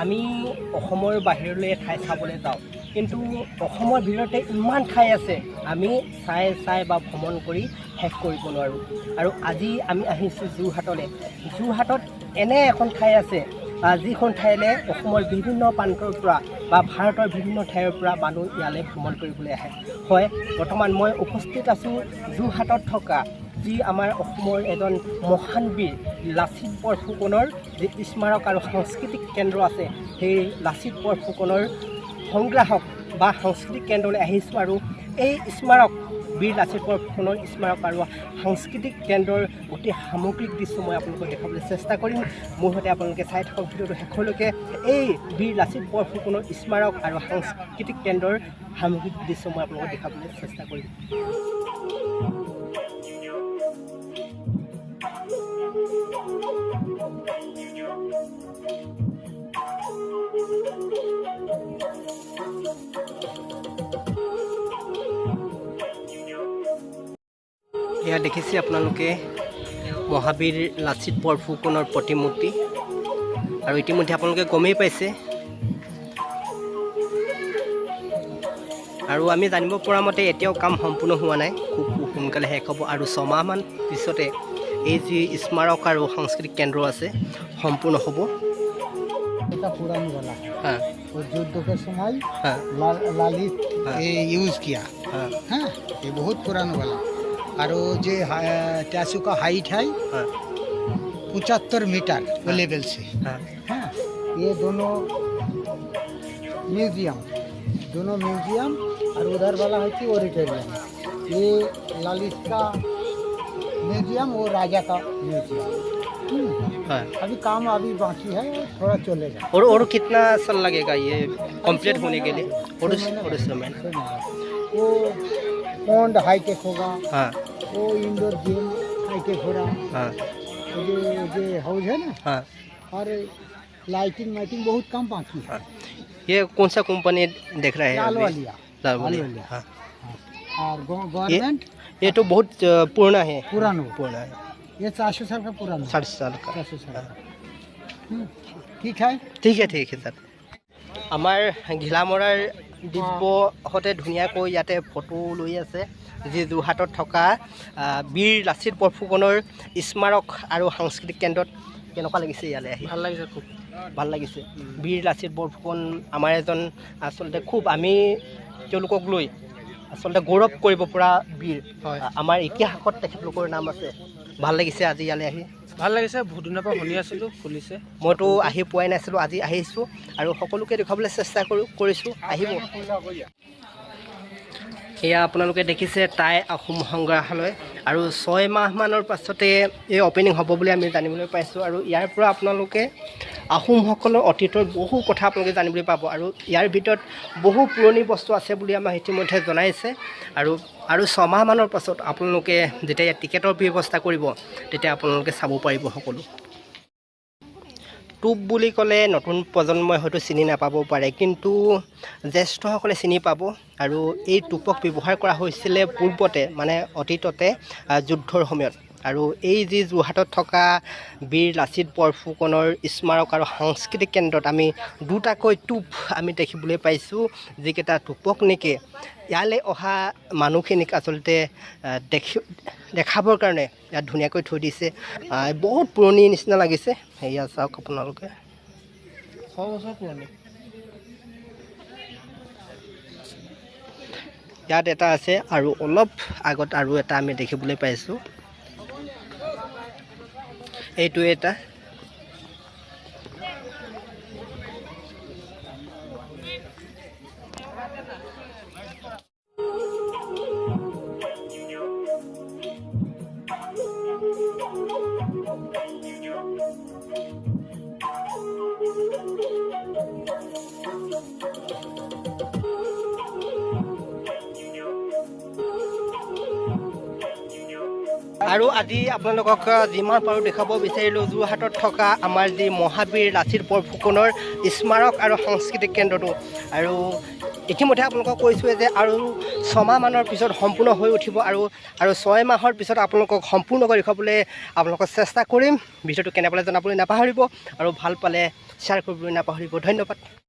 আমি অসমৰ বাহিৰলৈ ঠাই চাবলৈ যাওঁ, কিন্তু অসমৰ ভিতৰতে ইমান ঠাই আছে আমি চাই বা ভ্ৰমণ কৰি শেষ কৰিব নোৱাৰোঁ। আৰু আজি আমি আহিছোঁ যোৰহাটলৈ। যোৰহাটত এনে এখন ঠাই আছে যিখন ঠাইলৈ অসমৰ বিভিন্ন প্ৰান্তৰ পৰা বা ভাৰতৰ বিভিন্ন ঠাইৰ পৰা মানুহ ইয়ালৈ ভ্ৰমণ কৰিবলৈ আহে। হয়, বৰ্তমান মই উপস্থিত আছোঁ যোৰহাটত থকা যি আমাৰ অসমৰ এজন মহান বীৰ লাচিত বৰফুকনৰ যি স্মাৰক আৰু সাংস্কৃতিক কেন্দ্ৰ আছে, সেই লাচিত বৰফুকনৰ সংগ্ৰাহক বা সাংস্কৃতিক কেন্দ্ৰলৈ আহিছোঁ। আৰু এই স্মাৰক বীৰ লাচিত বৰফুকনৰ স্মাৰক আৰু সাংস্কৃতিক কেন্দ্ৰৰ গোটেই সামগ্ৰিক দৃশ্য মই আপোনালোকক দেখাবলৈ চেষ্টা কৰিম। মোৰ সৈতে আপোনালোকে চাই থাকক ভিডিঅ'টো শেষলৈকে। এই বীৰ লাচিত বৰফুকনৰ স্মাৰক আৰু সাংস্কৃতিক কেন্দ্ৰৰ সামগ্ৰিক দৃশ্য মই আপোনালোকক দেখাবলৈ চেষ্টা কৰিম। এয়া দেখিছে আপোনালোকে মহাবীৰ লাচিত বৰফুকনৰ প্ৰতিমূৰ্তি, আৰু ইতিমধ্যে আপোনালোকে গমেই পাইছে। আৰু আমি জানিব পৰা মতে এতিয়াও কাম সম্পূৰ্ণ হোৱা নাই, খুব সোনকালে শেষ হ'ব। আৰু 6 মাহমান পিছতে এই যি স্মাৰক আৰু সাংস্কৃতিক কেন্দ্ৰ আছে সম্পূर्ण হ'ব। এটা पुरानी वाला है। हाँ, वो युद्ध के समय हाँ, लालित हाँ, ये यूज किया हाँ, है। ये बहुत पुराना वाला और वो जो टैसू का हाइट है हाँ, 75 मीटर वो लेवल से हाँ, है। ये दोनों म्यूजियम और उधर वाला है कि ऑडिटोरियम। ये लालित का म्यूजियम, वो राजा का म्यूजियम। हाँ। अभी काम अभी बाकी है, थोड़ा चलेगा। और कितना साल लगेगा ये कंप्लीट होने के लिए? और समय वो पॉन्ड हाईटेक होगा, हाँ, वो इंडोर गेम हाईटेक हो रहा, हाँ, जो हाउस है ना, हाँ, और लाइटिंग बहुत कम बाकी है। हाँ। ये कौन सा कंपनी देख रहे हैं लाल अभी? वालिया लाल वालिया, हाँ। और गवर्नमेंट ये तो बहुत पुराना है। पुराना है, ये 400 साल का पुराना, 60 साल का। 400 साल का। ठीक है। ঠিক আছে ছাৰ। আমাৰ ঘিলামৰাৰ দিব্যহঁতে ধুনীয়াকৈ ইয়াতে ফটো লৈ আছে, যি যোৰহাটত থকা বীৰ লাচিত বৰফুকনৰ স্মাৰক আৰু সাংস্কৃতিক কেন্দ্ৰত। কেনেকুৱা লাগিছে ইয়ালৈ আহি? ভাল লাগিছে, খুব ভাল লাগিছে। বীৰ লাচিত বৰফুকন আমাৰ এজন আচলতে খুব আমি তেওঁলোকক লৈ আচলতে গৌৰৱ কৰিব পৰা বীৰ। হয়। আমাৰ ইতিহাসত তেখেতলোকৰ নাম আছে। ভাল লাগিছে আজি ইয়ালৈ আহি। ভাল লাগিছে, বহুত দিনৰ পৰা শুনি আছিলোঁ, খুলিছে। মইতো আহি পোৱাই নাছিলোঁ, আজি আহিছোঁ আৰু সকলোকে দেখুৱাবলৈ চেষ্টা কৰিছোঁ। আহিব। এয়া আপোনালোকে দেখিছে টাই আহোম সংগ্ৰহালয়, আৰু 6 মাহমানৰ পাছতে এই অ'পেনিং হ'ব বুলি আমি জানিবলৈ পাইছোঁ। আৰু ইয়াৰ পৰা আপোনালোকে আহোমসকলৰ অতীতৰ বহু কথা আপোনালোকে জানিবলৈ পাব, আৰু ইয়াৰ ভিতৰত বহু পুৰণি বস্তু আছে বুলি আমাক ইতিমধ্যে জনাইছে। আৰু 6 মাহমানৰ পাছত আপোনালোকে যেতিয়া ইয়াত টিকেটৰ ব্যৱস্থা কৰিব, তেতিয়া আপোনালোকে চাব পাৰিব সকলো। টোপ বুলি ক'লে নতুন প্ৰজন্মই হয়তো চিনি নাপাব পাৰে, কিন্তু জ্যেষ্ঠসকলে চিনি পাব। আৰু এই টোপক ব্যৱহাৰ কৰা হৈছিলে পূৰ্বতে, মানে অতীততে যুদ্ধৰ সময়ত। আৰু এই যি যোৰহাটত থকা বীৰ লাচিত বৰফুকনৰ স্মাৰক আৰু সাংস্কৃতিক কেন্দ্ৰত আমি দুটাকৈ টোপ আমি দেখিবলৈ পাইছোঁ, যিকেইটা টোপক নেকি ইয়ালৈ অহা মানুহখিনিক আচলতে দেখাবৰ কাৰণে ইয়াত ধুনীয়াকৈ থৈ দিছে। বহুত পুৰণি নিচিনা লাগিছে। সেয়া চাওক আপোনালোকে, 100 বছৰ পুৰণি। ইয়াত এটা আছে, আৰু অলপ আগত আৰু এটা আমি দেখিবলৈ পাইছোঁ। এইটো এটা আৰু আজি আপোনালোকক যিমান পাৰোঁ দেখাব বিচাৰিলোঁ যোৰহাটত থকা আমাৰ যি মহাবীৰ লাচিত বৰফুকনৰ স্মাৰক আৰু সাংস্কৃতিক কেন্দ্ৰটো। আৰু ইতিমধ্যে আপোনালোকক কৈছোঁৱে যে আৰু 6 মাহমানৰ পিছত সম্পূৰ্ণ হৈ উঠিব আৰু 6 মাহৰ পিছত আপোনালোকক সম্পূৰ্ণকৈ দেখুৱাবলৈ আপোনালোকক চেষ্টা কৰিম। ভিডিঅ'টো কেনে পালে জনাবলৈ নাপাহৰিব আৰু ভাল পালে শ্বেয়াৰ কৰিবলৈ নাপাহৰিব। ধন্যবাদ।